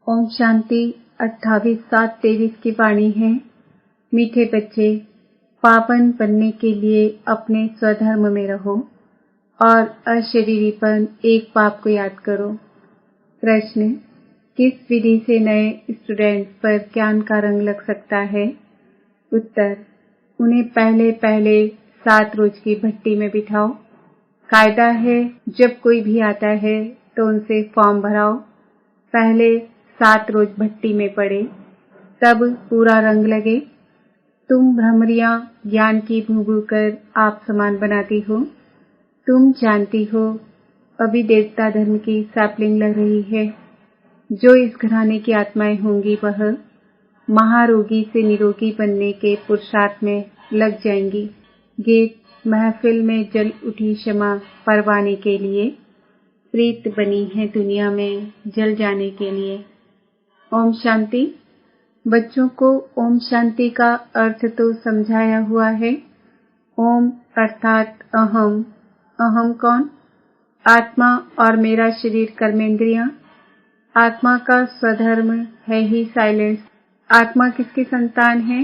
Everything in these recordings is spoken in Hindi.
ओम शांति 28/7/23 की वाणी है। मीठे बच्चे, पावन बनने के लिए अपने स्वधर्म में रहो और अशरीरीपन एक पाप को याद करो। प्रश्न, किस विधि से नए स्टूडेंट पर ज्ञान का रंग लग सकता है? उत्तर, उन्हें पहले पहले 7 रोज की भट्टी में बिठाओ। कायदा है, जब कोई भी आता है तो उनसे फॉर्म भराओ। पहले 7 रोज भट्टी में पड़े, तब पूरा रंग लगे। तुम भ्रमरियां ज्ञान की भूभू कर आप समान बनाती हो। तुम जानती हो अभी देवता धर्म की सैपलिंग लग रही है। जो इस घराने की आत्माएं होंगी वह महारोगी से निरोगी बनने के पुरुषार्थ में लग जाएंगी। गीत महफिल में जल उठी क्षमा परवाने के लिए, प्रीत बनी है दुनिया में जल जाने के लिए। ओम शांति। बच्चों को ओम शांति का अर्थ तो समझाया हुआ है। ओम अर्थात अहम। अहम कौन? आत्मा और मेरा शरीर कर्मेंद्रियां। आत्मा का स्वधर्म है ही साइलेंस। आत्मा किसकी संतान है?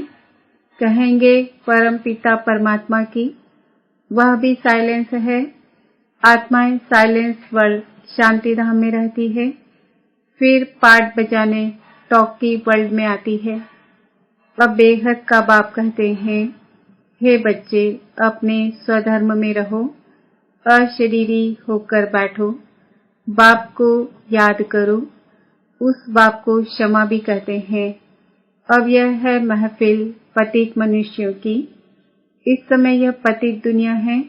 कहेंगे परम पिता परमात्मा की। वह भी साइलेंस है। आत्माएं साइलेंस वर्ल्ड शांति धाम में रहती है, फिर पाठ बजाने टॉकी वर्ल्ड में आती है। अब बेहद का बाप कहते हैं, हे बच्चे, अपने स्वधर्म में रहो, अशरीरी होकर बैठो, बाप को याद करो। उस बाप को क्षमा भी कहते हैं। अब यह है महफिल पतित मनुष्यों की। इस समय यह पतित दुनिया है,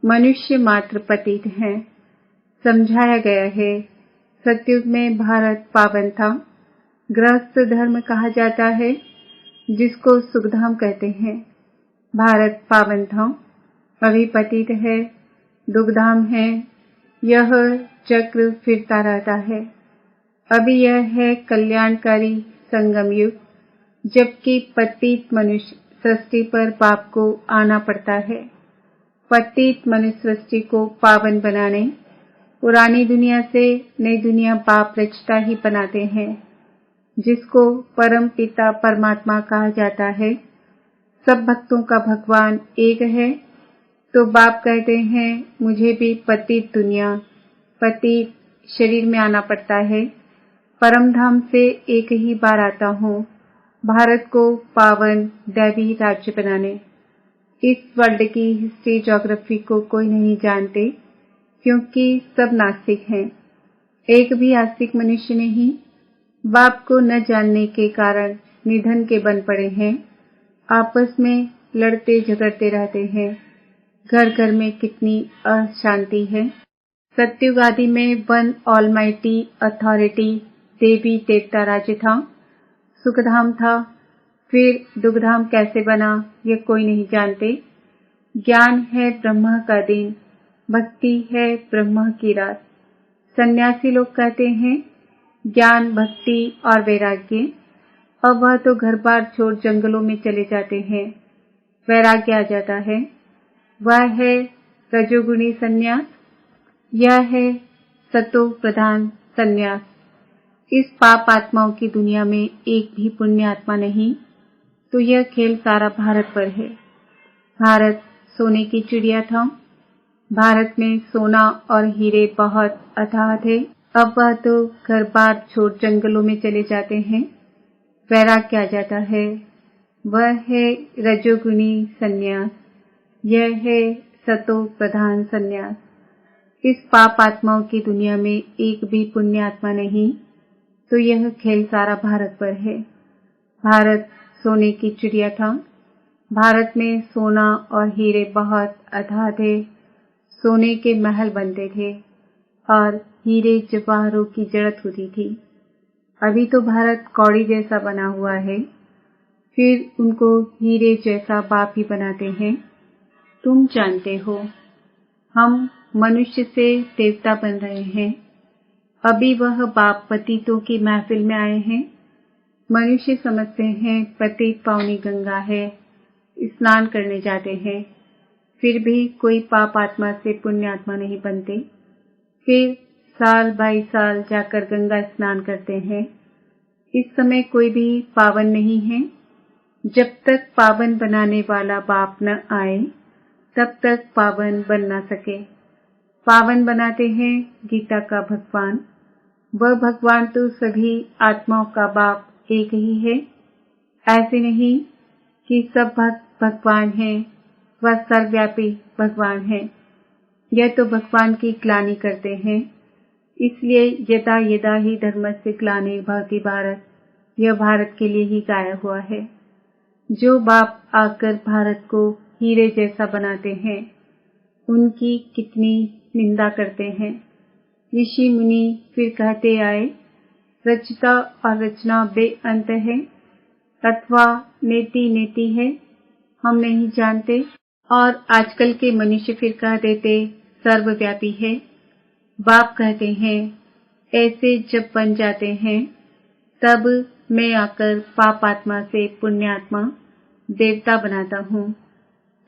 मनुष्य मात्र पतित हैं। समझाया गया है, सतयुग में भारत पावन था। गृहस्थ धर्म कहा जाता है, जिसको सुखधाम कहते हैं। भारत पावन था, अभी पतित है, दुखधाम है। यह चक्र फिरता रहता है। अभी यह है कल्याणकारी संगम युग, जबकि पतित मनुष्य सृष्टि पर बाप को आना पड़ता है। पतित मनुष्य सृष्टि को पावन बनाने पुरानी दुनिया से नई दुनिया बाप रचता ही बनाते हैं, जिसको परम पिता परमात्मा कहा जाता है। सब भक्तों का भगवान एक है, तो बाप कहते हैं मुझे भी पतित दुनिया, पतित शरीर में आना पड़ता है। परम धाम से एक ही बार आता हूँ, भारत को पावन दैवी राज्य बनाने। इस वर्ल्ड की हिस्ट्री ज्योग्राफी को कोई नहीं जानते, क्योंकि सब नास्तिक हैं। एक भी आस्तिक मनुष्य नहीं। बाप को न जानने के कारण निधन के बन पड़े हैं। आपस में लड़ते झगड़ते रहते हैं। घर घर में कितनी अशांति है। सत्युग आदि में वन ऑलमाइटी अथॉरिटी देवी देवता राज्य था, सुखधाम था। फिर दुखधाम कैसे बना, यह कोई नहीं जानते। ज्ञान है ब्रह्म का दिन, भक्ति है ब्रह्म की रात। सन्यासी लोग कहते हैं ज्ञान, भक्ति और वैराग्य। अब वह तो घर बार छोड़ जंगलों में चले जाते हैं, वैराग्य आ जाता है। वह है रजोगुणी संन्यास, यह है सतो प्रधान संन्यास। इस पाप आत्माओं की दुनिया में एक भी पुण्य आत्मा नहीं, तो यह खेल सारा भारत पर है। भारत सोने की चिड़िया था। भारत में सोना और हीरे बहुत अथाह थे। अब वह तो घर बार छोड़ जंगलों में चले जाते हैं, वैराग्य आ जाता है। वह है रजोगुणी संन्यास, यह है सतो प्रधान संन्यास। इस पाप आत्माओं की दुनिया में एक भी पुण्य आत्मा नहीं, तो यह खेल सारा भारत पर है। भारत सोने की चिड़िया था। भारत में सोना और हीरे बहुत अथाह थे। सोने के महल बनते थे और हीरे जवाहरों की जड़त होती थी। अभी तो भारत कौड़ी जैसा बना हुआ है, फिर उनको हीरे जैसा बाप ही बनाते हैं। तुम जानते हो, हम मनुष्य से देवता बन रहे हैं। अभी वह बाप पतितों की महफिल में आए हैं। मनुष्य समझते हैं पतित पावनी गंगा है, स्नान करने जाते हैं, फिर भी कोई पाप आत्मा से पुण्य आत्मा नहीं बनते। फिर साल 22 साल जाकर गंगा स्नान करते हैं, इस समय कोई भी पावन नहीं है। जब तक पावन बनाने वाला बाप न आए तब तक पावन बन ना सके। पावन बनाते हैं गीता का भगवान। वह भगवान तो सभी आत्माओं का बाप एक ही है। ऐसे नहीं कि सब भक्त भगवान हैं, वह सर्वव्यापी भगवान है। यह तो भगवान की ग्लानि करते हैं। इसलिए यदा यदा ही धर्मस्य ग्लानिर् भवति भारत, यह भारत के लिए ही गाया हुआ है। जो बाप आकर भारत को हीरे जैसा बनाते हैं, उनकी कितनी निंदा करते हैं। ऋषि मुनि फिर कहते आए, रचता और रचना बेअंत है, अथवा नेति नेति है, हम नहीं जानते। और आजकल के मनुष्य फिर कह देते सर्वव्यापी है। बाप कहते हैं, ऐसे जब बन जाते हैं तब मैं आकर पापात्मा से पुण्यात्मा देवता बनाता हूँ।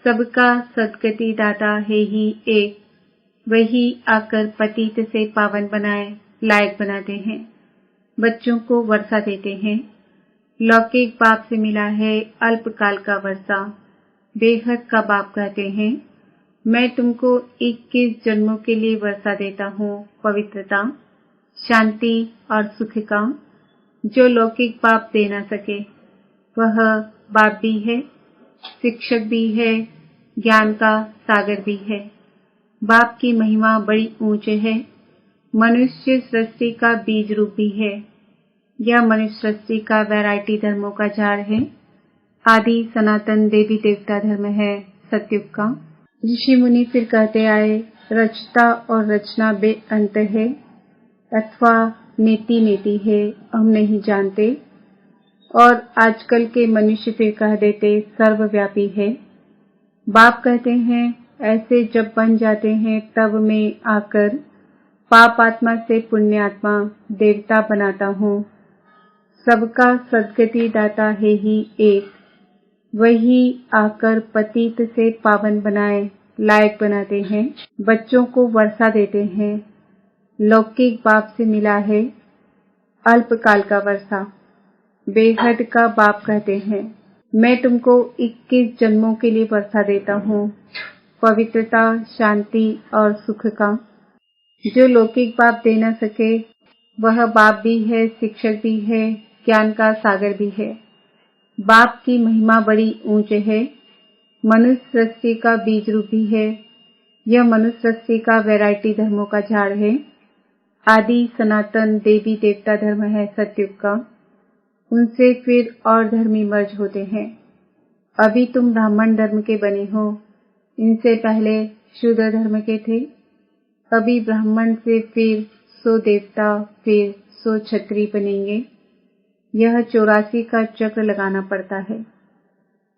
सबका सद्गति दाता है ही एक, वही आकर पतित से पावन बनाए लायक बनाते हैं। बच्चों को वर्षा देते हैं। लौकिक बाप से मिला है अल्पकाल का वर्षा। बेहद का बाप कहते हैं, मैं तुमको 21 जन्मों के लिए वर्षा देता हूँ पवित्रता, शांति और सुख का। जो लौकिक बाप दे ना सके, वह बाप भी है, शिक्षक भी है, ज्ञान का सागर भी है। बाप की महिमा बड़ी ऊंच है। मनुष्य सृष्टि का बीज रूप भी है। यह मनुष्य सृष्टि का वैरायटी धर्मों का झाड़ है। आदि सनातन देवी देवता धर्म है सतयुग का। ऋषि मुनि फिर कहते आए, रचता और रचना बेअंत है, अथवा नेति नेति है, हम नहीं जानते। और आजकल के मनुष्य फिर कह देते सर्वव्यापी है। बाप कहते हैं, ऐसे जब बन जाते हैं तब मैं आकर पाप आत्मा से पुण्यात्मा देवता बनाता हूँ। सबका सद्गति दाता है ही एक, वही आकर पतित से पावन बनाए लायक बनाते हैं। बच्चों को वर्षा देते हैं। लौकिक बाप से मिला है अल्पकाल का वर्षा। बेहद का बाप कहते हैं, मैं तुमको 21 जन्मों के लिए वर्षा देता हूँ पवित्रता, शांति और सुख का। जो लौकिक बाप दे न सके, वह बाप भी है, शिक्षक भी है, ज्ञान का सागर भी है। बाप की महिमा बड़ी ऊंच है। मनुष्य सृष्टि का बीज रूप भी है। यह मनुष्य सृष्टि का वैरायटी धर्मों का झाड़ है। आदि सनातन देवी देवता धर्म है सतयुग का। उनसे फिर और धर्मी मर्ज होते हैं। अभी तुम ब्राह्मण धर्म के बने हो, इनसे पहले शूद्र धर्म के थे। अभी ब्राह्मण से फिर 100 देवता, फिर 100 क्षत्रिय बनेंगे। यह 84 का चक्र लगाना पड़ता है।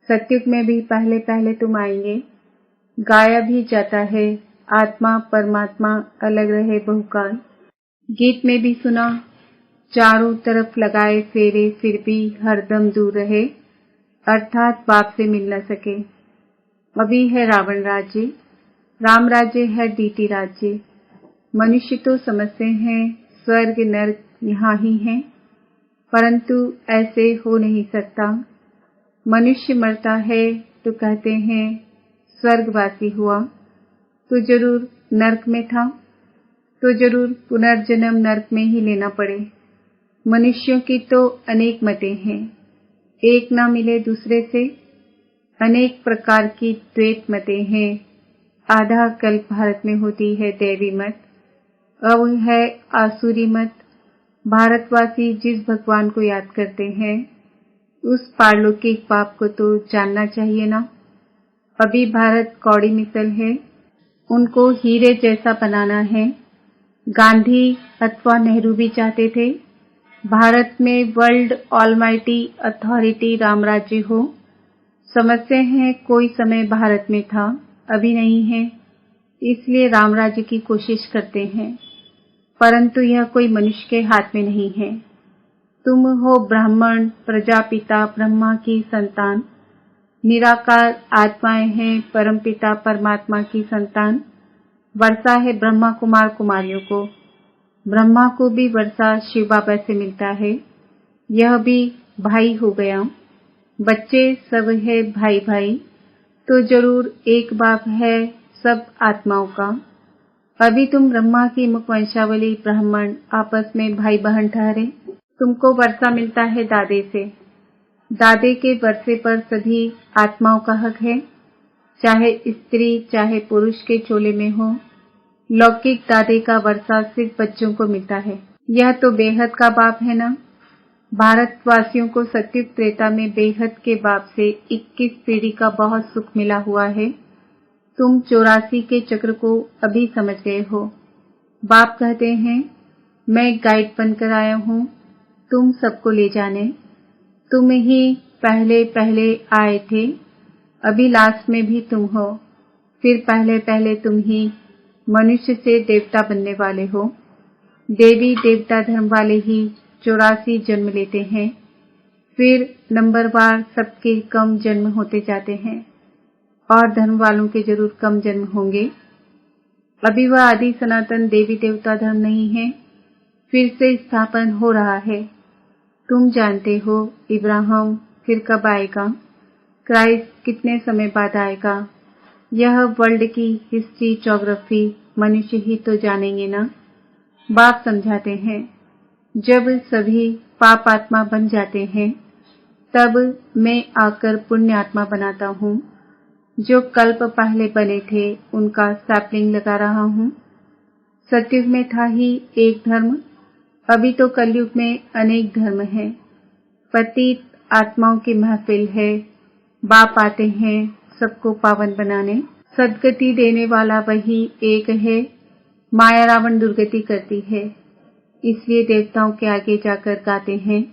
सतयुग में भी पहले पहले तुम आएंगे। गाया भी जाता है, आत्मा परमात्मा अलग रहे बहुकाल। गीत में भी सुना, चारों तरफ लगाए फेरे फिर भी हरदम दूर रहे, अर्थात बाप से मिल न सके। अभी है रावण राज्य, राम राज्य है डीटी राज्य। मनुष्य तो समझते हैं स्वर्ग नर्क यहाँ ही है, परंतु ऐसे हो नहीं सकता। मनुष्य मरता है तो कहते हैं स्वर्गवासी हुआ, तो जरूर नर्क में था, तो जरूर पुनर्जन्म नर्क में ही लेना पड़े। मनुष्यों की तो अनेक मतें हैं, एक ना मिले दूसरे से। अनेक प्रकार की द्वैत मतें हैं। आधा कल्प भारत में होती है दैवी मत, अब है आसुरी मत। भारतवासी जिस भगवान को याद करते हैं, उस पारलौकिक बाप को तो जानना चाहिए ना। अभी भारत कौड़ी मिसल है, उनको हीरे जैसा बनाना है। गांधी अथवा नेहरू भी चाहते थे भारत में वर्ल्ड ऑलमाइटी अथॉरिटी राम राज्य हो। समझते हैं कोई समय भारत में था, अभी नहीं है, इसलिए राम राज्य की कोशिश करते हैं, परंतु यह कोई मनुष्य के हाथ में नहीं है। तुम हो ब्राह्मण, प्रजापिता ब्रह्मा की संतान, निराकार आत्माएं हैं परमपिता परमात्मा की संतान। वर्षा है ब्रह्मा कुमार कुमारियों को। ब्रह्मा को भी वर्षा शिव बाबा से मिलता है। यह भी भाई हो गया। बच्चे सब है भाई भाई, तो जरूर एक बाप है सब आत्माओं का। अभी तुम ब्रह्मा की मुखवंशावली ब्राह्मण आपस में भाई बहन ठहरे। तुमको वर्षा मिलता है दादे से। दादे के वर्षे पर सभी आत्माओं का हक है, चाहे स्त्री चाहे पुरुष के चोले में हो। लौकिक दादे का वर्षा सिर्फ बच्चों को मिलता है। यह तो बेहद का बाप है ना। भारतवासियों को सत्युग त्रेता में बेहद के बाप से 21 पीढ़ी का बहुत सुख मिला हुआ है। तुम 84 के चक्र को अभी समझ गए हो। बाप कहते हैं, मैं गाइड बनकर आया हूँ तुम सबको ले जाने। तुम ही पहले पहले आए थे, अभी लास्ट में भी तुम हो। फिर पहले पहले तुम ही मनुष्य से देवता बनने वाले हो। देवी देवता धर्म वाले ही 84 जन्म लेते हैं, फिर नंबरवार सबके कम जन्म होते जाते हैं और धर्म वालों के जरूर कम जन्म होंगे। अभी वह आदि सनातन देवी देवता धर्म नहीं है, फिर से स्थापन हो रहा है। तुम जानते हो इब्राहिम फिर कब आएगा, क्राइस्ट कितने समय बाद आएगा। यह वर्ल्ड की हिस्ट्री ज्योग्राफी मनुष्य ही तो जानेंगे ना। बाप समझाते हैं, जब सभी पाप आत्मा बन जाते हैं तब मैं आकर पुण्य आत्मा बनाता हूँ। जो कल्प पहले बने थे उनका सैपलिंग लगा रहा हूँ। सतयुग में था ही एक धर्म, अभी तो कलयुग में अनेक धर्म हैं। पतित आत्माओं की महफिल है। बाप आते हैं सबको पावन बनाने। सदगति देने वाला वही एक है। माया रावण दुर्गति करती है, इसलिए देवताओं के आगे जाकर गाते हैं,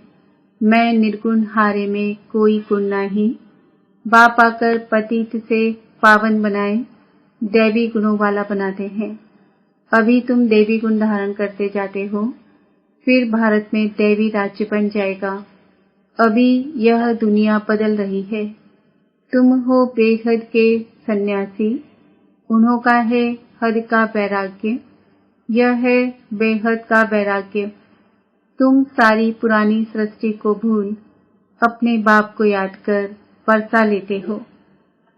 मैं निर्गुण हारे में कोई गुण नहीं। बाप आकर पतित से पावन बनाए, दैवी गुणों वाला बनाते हैं। अभी तुम देवी गुण धारण करते जाते हो, फिर भारत में दैवी राज्य बन जाएगा। अभी यह दुनिया बदल रही है। तुम हो बेहद के सन्यासी, उन्हों का है हद का वैराग्य, यह है बेहद का वैराग्य। तुम सारी पुरानी सृष्टि को भूल अपने बाप को याद कर वर्षा लेते हो।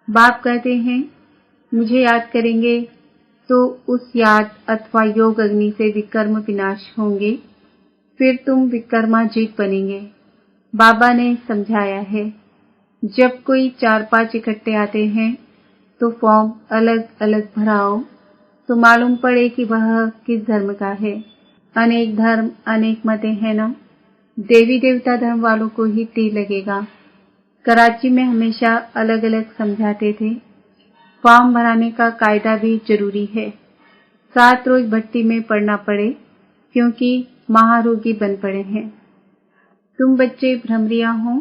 बाप कहते हैं, मुझे याद करेंगे तो उस याद अथवा योग अग्नि से विकर्म विनाश होंगे, फिर तुम विकर्माजीत बनेंगे। बाबा ने समझाया है, जब कोई 4-5 इकट्ठे आते हैं तो फॉर्म अलग अलग भराओ तो मालूम पड़े कि वह किस धर्म का है। अनेक धर्म अनेक मतें हैं ना। देवी देवता धर्म वालों को ही तीर लगेगा। कराची में हमेशा अलग अलग समझाते थे। फॉर्म भराने का कायदा भी जरूरी है। 7 रोज भट्टी में पड़ना पड़े, क्योंकि महारोगी बन पड़े हैं। तुम बच्चे भ्रमरिया हो,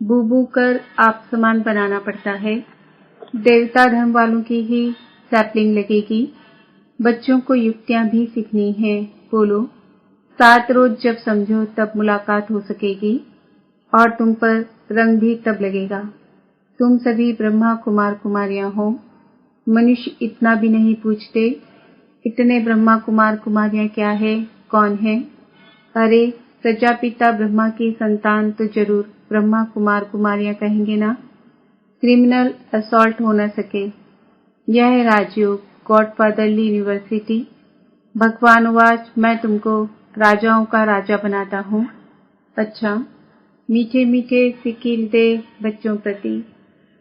बू बू कर आप समान बनाना पड़ता है। देवता धर्म वालों की ही सैपलिंग लगेगी। बच्चों को युक्तियां भी सीखनी है। बोलो, 7 रोज जब समझो तब मुलाकात हो सकेगी और तुम पर रंग भी तब लगेगा। तुम सभी ब्रह्मा कुमार कुमारियां हो। मनुष्य इतना भी नहीं पूछते, इतने ब्रह्मा कुमार कुमारियां क्या है, कौन है। अरे प्रजापिता ब्रह्मा की संतान तो जरूर ब्रह्मा कुमार कुमारियां कहेंगे ना। क्रिमिनल असॉल्ट हो न सके। यह है राजयोग, गॉडफादरली यूनिवर्सिटी। भगवान वाच, मैं तुमको राजाओं का राजा बनाता हूँ। अच्छा, मीठे मीठे सिकील दे बच्चों प्रति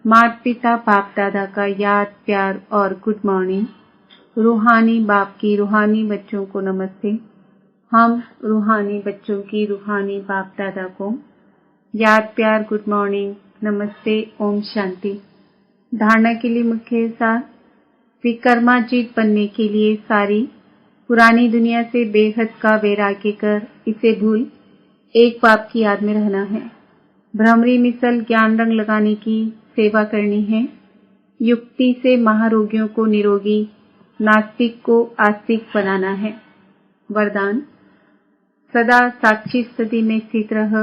माता पिता बाप दादा का याद प्यार और गुड मॉर्निंग। रूहानी बाप की रूहानी बच्चों को नमस्ते। हम रूहानी बच्चों की रूहानी बाप दादा को याद प्यार गुड मॉर्निंग नमस्ते ओम शांति। धारणा के लिए मुख्य सार, विकर्माजीत बनने के लिए सारी पुरानी दुनिया से बेहद का वैराग्य कर इसे भूल एक बाप की याद में रहना है। भ्रमरी मिसल ज्ञान रंग लगाने की सेवा करनी है। युक्ति से महारोगियों को निरोगी, नास्तिक को आस्तिक बनाना है। वरदान, सदा साक्षी स्थिति में स्थित रह,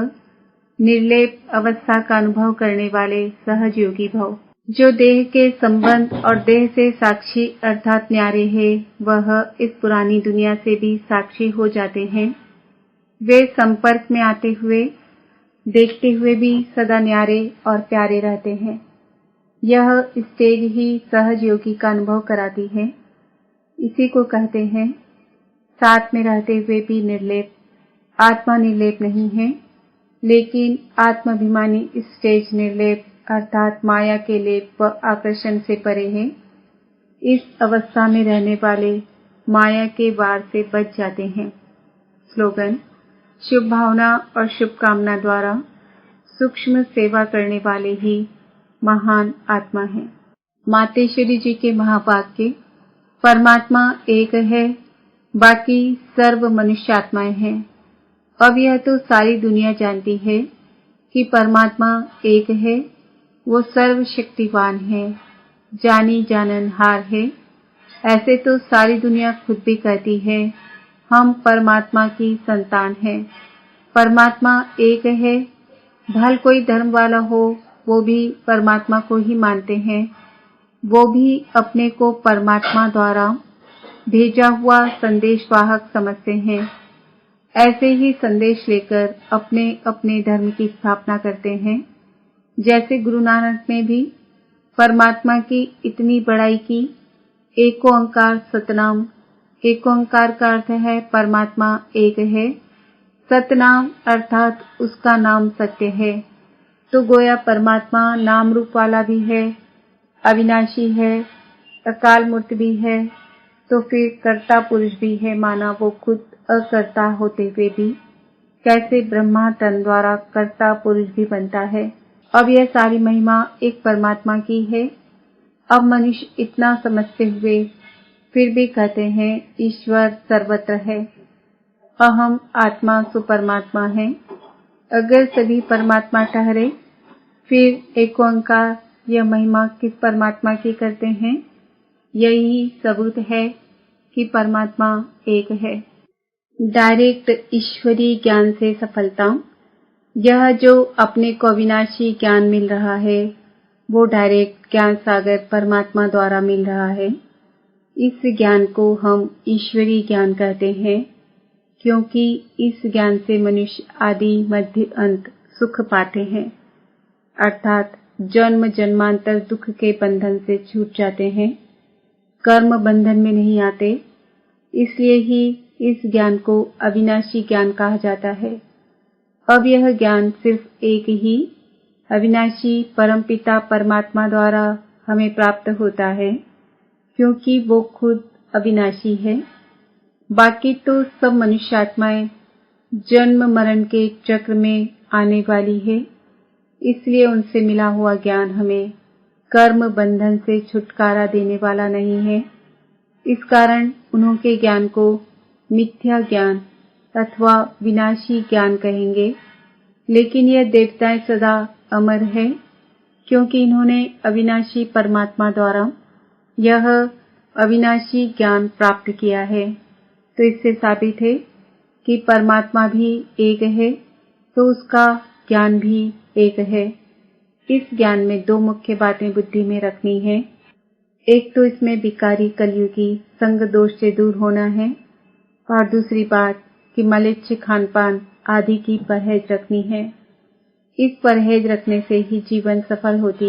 निर्लेप अवस्था का अनुभव करने वाले सहज योगी भव। जो देह के संबंध और देह से साक्षी अर्थात न्यारे है, वह इस पुरानी दुनिया से भी साक्षी हो जाते हैं। वे संपर्क में आते हुए देखते हुए भी सदा न्यारे और प्यारे रहते हैं। यह स्टेज ही सहज योगी का अनुभव कराती है। इसी को कहते हैं साथ में रहते हुए भी निर्लेप। आत्मा निर्लेप नहीं है, लेकिन आत्माभिमानी स्टेज निर्लेप अर्थात माया के लेप व आकर्षण से परे है। इस अवस्था में रहने वाले माया के वार से बच जाते हैं। स्लोगन: शुभ भावना और शुभकामना द्वारा सूक्ष्म सेवा करने वाले ही महान आत्मा है। मातेश्वरी जी के महावाक्य: परमात्मा एक है, बाकी सर्व मनुष्यात्माएं हैं। अब यह तो सारी दुनिया जानती है कि परमात्मा एक है, वो सर्वशक्तिवान है, जानी जाननहार है। ऐसे तो सारी दुनिया खुद भी कहती है हम परमात्मा की संतान हैं। परमात्मा एक है, भल कोई धर्म वाला हो वो भी परमात्मा को ही मानते हैं। वो भी अपने को परमात्मा द्वारा भेजा हुआ संदेशवाहक समझते हैं। ऐसे ही संदेश लेकर अपने अपने धर्म की स्थापना करते हैं। जैसे गुरु नानक ने भी परमात्मा की इतनी बड़ाई की। एको ओंकार सतनाम। एको ओंकार का अर्थ है परमात्मा एक है। सतनाम अर्थात उसका नाम सत्य है। तो गोया परमात्मा नाम रूप वाला भी है, अविनाशी है, अकाल मूर्त भी है, तो फिर कर्ता पुरुष भी है। माना वो खुद अकर्ता होते हुए भी कैसे ब्रह्मा तन द्वारा कर्ता पुरुष भी बनता है। अब यह सारी महिमा एक परमात्मा की है। अब मनुष्य इतना समझते हुए फिर भी कहते हैं ईश्वर सर्वत्र है। अहम आत्मा सो परमात्मा है। अगर सभी परमात्मा ठहरे फिर एक ओंकार यह महिमा किस परमात्मा की करते हैं? यही सबूत है कि परमात्मा एक है। डायरेक्ट ईश्वरीय ज्ञान से सफलता। यह जो अपने को अविनाशी ज्ञान मिल रहा है वो डायरेक्ट ज्ञान सागर परमात्मा द्वारा मिल रहा है। इस ज्ञान को हम ईश्वरीय ज्ञान कहते हैं, क्योंकि इस ज्ञान से मनुष्य आदि मध्य अंत सुख पाते हैं, अर्थात जन्म जन्मांतर दुख के बंधन से छूट जाते हैं, कर्म बंधन में नहीं आते। इसलिए ही इस ज्ञान को अविनाशी ज्ञान कहा जाता है। अब यह ज्ञान सिर्फ एक ही अविनाशी परमपिता परमात्मा द्वारा हमें प्राप्त होता है, क्योंकि वो खुद अविनाशी है। बाकी तो सब मनुष्यात्माएं जन्म मरण के चक्र में आने वाली है। इसलिए उनसे मिला हुआ ज्ञान हमें कर्म बंधन से छुटकारा देने वाला नहीं है। इस कारण उन्होंने ज्ञान को मिथ्या ज्ञान अथवा विनाशी ज्ञान कहेंगे। लेकिन यह देवताएं सदा अमर है, क्योंकि इन्होंने अविनाशी परमात्मा द्वारा यह अविनाशी ज्ञान प्राप्त किया है। तो इससे साबित है कि परमात्मा भी एक है, तो उसका ज्ञान भी एक है। इस ज्ञान में दो मुख्य बातें बुद्धि में रखनी है। एक तो इसमें विकारी कलयुगी संग दोष से दूर होना है, और दूसरी बात कि मलेच्छ खान पान आदि की परहेज रखनी है। इस परहेज रखने से ही जीवन सफल होती